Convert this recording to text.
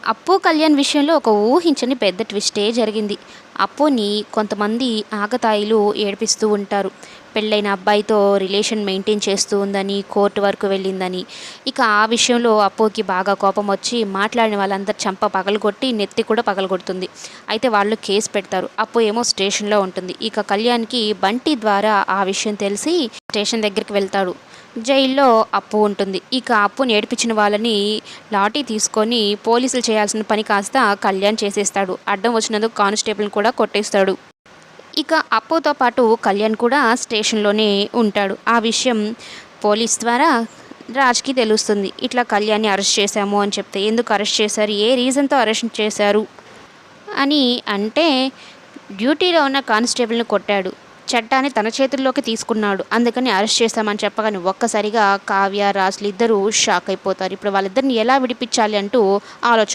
అప్పు కళ్యాణ్ విషయంలో ఒక ఊహించని పెద్ద ట్విస్టే జరిగింది. అప్పుని కొంతమంది ఆకతాయిలు ఏడిపిస్తూ ఉంటారు. పెళ్ళైన అబ్బాయితో రిలేషన్ మెయింటైన్ చేస్తూ ఉందని, కోర్టు వరకు వెళ్ళిందని. ఇక ఆ విషయంలో అప్పుకి బాగా కోపం వచ్చి మాట్లాడిన వాళ్ళందరి చెంప పగలగొట్టి, నెత్తి కూడా పగలగొడుతుంది. అయితే వాళ్ళు కేసు పెడతారు. అప్పు ఏమో స్టేషన్‌లో ఉంటుంది. ఇక కళ్యాణ్‌కి బంటి ద్వారా ఆ విషయం తెలిసి స్టేషన్ దగ్గరికి వెళ్తాడు. జైల్లో అప్పు ఉంటుంది. ఇక అప్పుని ఏడిపించిన వాళ్ళని లాఠీ తీసుకొని పోలీసులు చేయాల్సిన పని కాస్త కళ్యాణ్ చేసేస్తాడు. అడ్డం వచ్చినందుకు కానిస్టేబుల్ని కూడా కొట్టేస్తాడు. ఇక అప్పుతో పాటు కళ్యాణ్ కూడా స్టేషన్‌లోనే ఉంటాడు. ఆ విషయం పోలీస్ ద్వారా రాజ్‌కి తెలుస్తుంది. ఇట్లా కళ్యాణ్‌ని అరెస్ట్ చేశాము అని చెప్తే, ఎందుకు అరెస్ట్ చేశారు? ఏ రీజన్‌తో అరెస్ట్ చేశారు? అని అంటే, డ్యూటీలో ఉన్న కానిస్టేబుల్‌ని కొట్టాడు. చట్టాన్ని తన చేతుల్లోకి తీసుకున్నాడు. అందుకని అరెస్ట్ చేశామని చెప్పగానే ఒక్కసారిగా కావ్య, రాజ్‌లు ఇద్దరూ షాక్ అయిపోతారు. ఇప్పుడు వాళ్ళిద్దరిని ఎలా విడిపించాలి అంటూ ఆలోచన